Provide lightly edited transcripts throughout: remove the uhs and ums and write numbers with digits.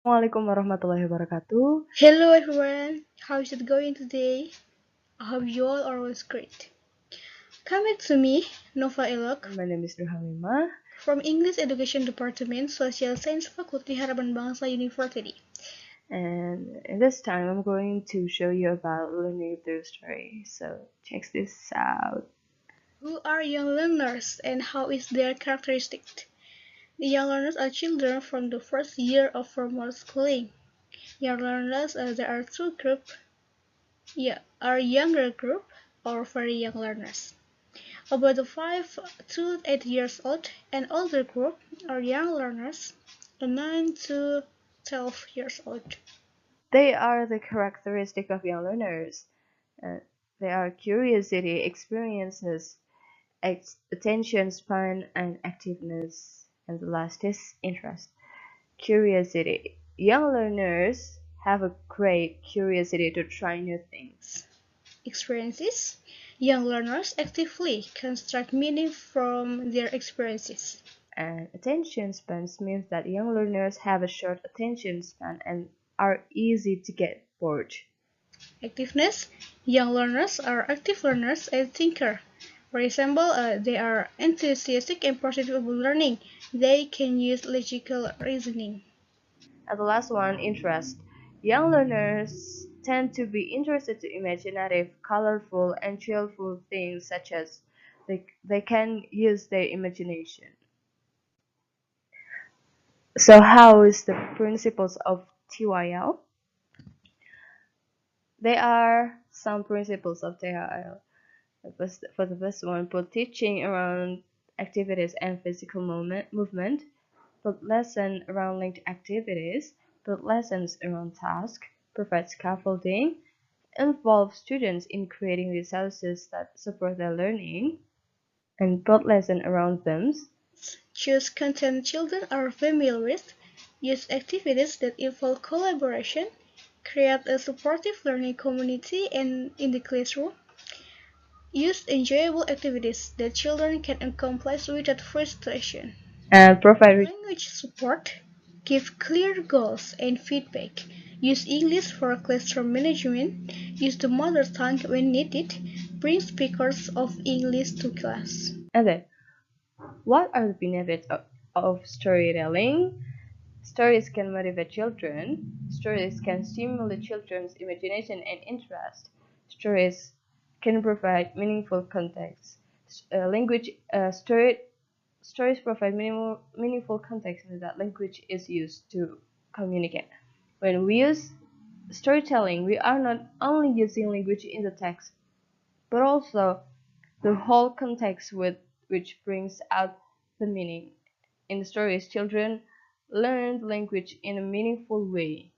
Assalamualaikum warahmatullahi wabarakatuh. Hello everyone, how is it going today? I hope you all are always great. Coming to me, Nova Elok My name is Nurhamimah. from English Education Department, Social Science Faculty, Harapan Bangsa University. And in this time, I'm going to show you about learning through story. So check this out. Who are young learners and how is their characteristic? The young learners are children from the first year of formal schooling. Young learners, there are two groups, are younger group or very young learners. About the 5 to 8 years old and older group are young learners, 9 to 12 years old. They are the characteristic of young learners. Uh, they are curiosity, experiences, attention span, and activeness. And the last is interest. Curiosity. Young learners have a great curiosity to try new things. Experiences. Young learners actively construct meaning from their experiences. And attention spans means that young learners have a short attention span and are easy to get bored. Activeness. Young learners are active learners and thinkers. For example, they are enthusiastic and positive about learning. They can use logical reasoning. And the last one, interest. Young learners tend to be interested in imaginative, colorful, and cheerful things such as they can use their imagination. So how is the principles of TYL? There are some principles of TYL. For the first one, put teaching around activities and physical movement, put lesson around linked activities, put lessons around tasks, provide scaffolding, involve students in creating resources that support their learning, and put lesson around them. Choose content children are familiar with. Use activities that involve collaboration. Create a supportive learning community and in the classroom. Use enjoyable activities that children can accomplish without frustration. And provide Language support. Give clear goals and feedback. Use English for classroom management. Use the mother tongue when needed. Bring speakers of English to class. and then what are the benefits of storytelling? Stories can motivate children. Stories can stimulate children's imagination and interest. Stories can provide meaningful context. Language stories provide meaningful context in that language is used to communicate. When we use storytelling, we are not only using language in the text, but also the whole context with which brings out the meaning. In the stories, children learn the language in a meaningful way.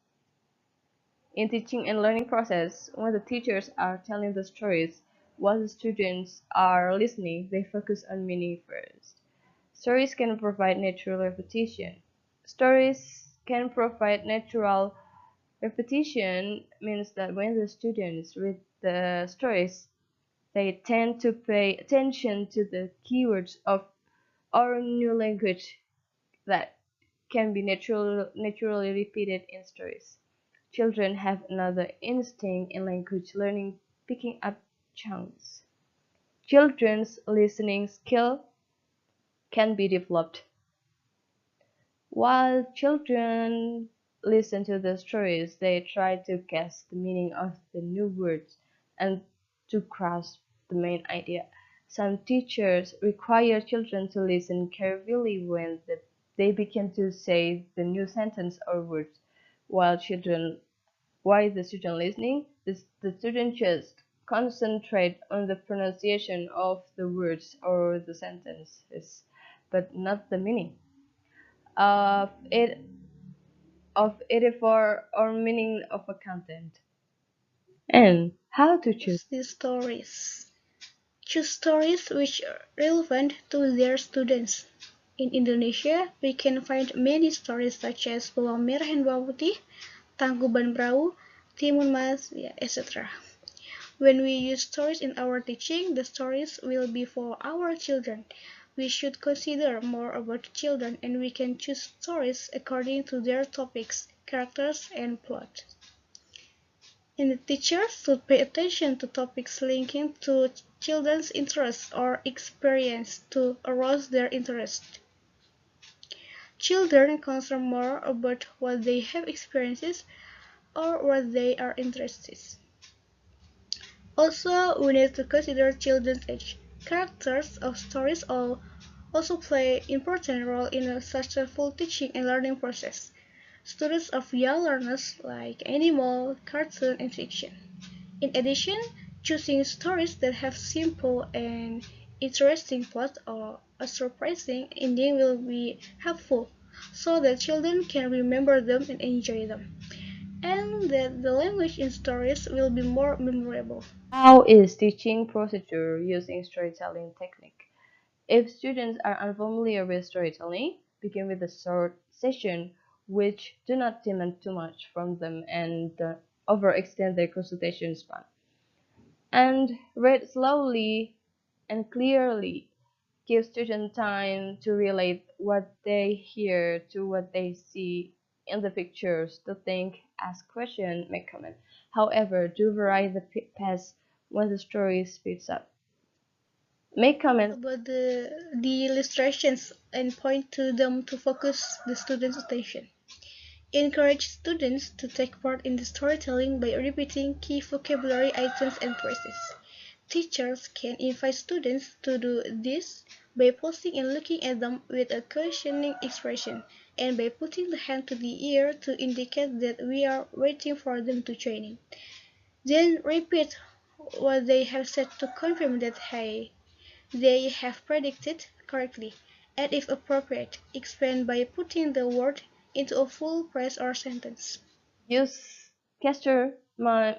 In teaching and learning process, when the teachers are telling the stories, while the students are listening, they focus on meaning first. Stories can provide natural repetition. Stories can provide natural repetition means that when the students read the stories, they tend to pay attention to the keywords of our new language that can be naturally repeated in stories. Children have another instinct in language learning, picking up chunks. Children's listening skill can be developed. While children listen to the stories, they try to guess the meaning of the new words and to grasp the main idea. Some teachers require children to listen carefully when they begin to say the new sentence or words. While children, while the student listening, the student just concentrate on the pronunciation of the words or the sentences, but not the meaning of it for or meaning of a content. And how to choose. Choose these stories. Choose stories which are relevant to their students. In Indonesia, we can find many stories such as Bawang Merah and Bawang Putih, Tangkuban Perahu, Timun Mas, etc. When we use stories in our teaching, the stories will be for our children. We should consider more about children and we can choose stories according to their topics characters, and plot. And the teachers should pay attention to topics linking to children's interests or experience to arouse their interest. Children concern more about what they have experienced or what they are interested. Also, we need to consider children's age. Characters of stories also play an important role in a successful teaching and learning process. Students of young learners like animal, cartoon, and fiction. In addition, choosing stories that have simple and interesting plot or a surprising ending will be helpful so that children can remember them and enjoy them, and that the language in stories will be more memorable. How is teaching procedure using storytelling technique? If students are unfamiliar with storytelling, begin with a short session which do not demand too much from them and overextend their consultation span. And read slowly and clearly. Give students time to relate what they hear to what they see in the pictures, to think, ask questions, make comment. However, do vary the pace when the story speeds up. Make comments. About the illustrations and point to them to focus the students' attention. Encourage students to take part in the storytelling by repeating key vocabulary items and phrases. Teachers can invite students to do this by pausing and looking at them with a questioning expression, and by putting the hand to the ear to indicate that we are waiting for them to join in. Then repeat what they have said to confirm that they have predicted correctly, and if appropriate, expand by putting the word into a full phrase or sentence. Use gesture, mime,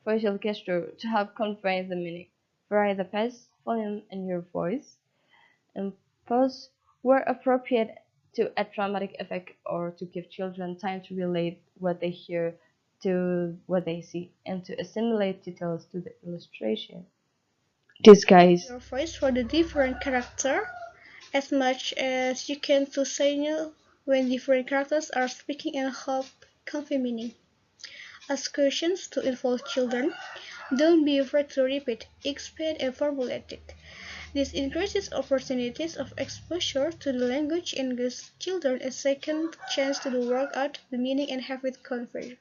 facial gesture to help convey the meaning. Vary the pace, volume, and your voice. And pause where appropriate to add dramatic effect or to give children time to relate what they hear to what they see and to assimilate details to the illustration. Disguise. Your voice for the different character as much as you can to signal when different characters are speaking and help convey meaning. Ask questions to involve children. Don't be afraid to repeat, expand, and formulate it. This increases opportunities of exposure to the language and gives children a second chance to work out the meaning and have it conveyed.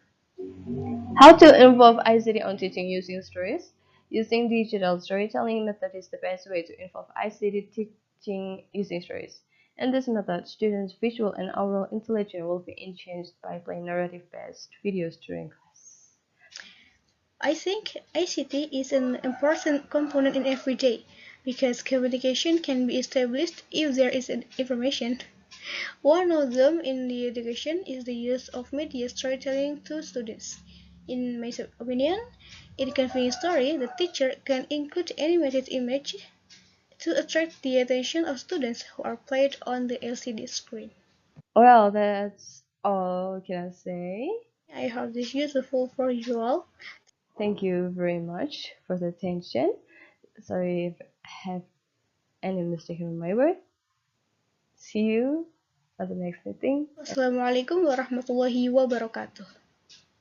How to involve ICT on teaching using stories? Using digital storytelling method is the best way to involve ICT teaching using stories. In this method, students' visual and oral intelligence will be enhanced by playing narrative-based videos during class. I think ICT is an important component in every day because communication can be established if there is information. One of them in the education is the use of media storytelling to students. In my opinion, in conveying story, the teacher can include animated image to attract the attention of students who are played on the LCD screen. Well, that's all can I say. I hope this is useful for you all. Thank you very much for the attention. Sorry if I have any mistake in my word. See you at the next meeting. Wassalamualaikum warahmatullahi wabarakatuh.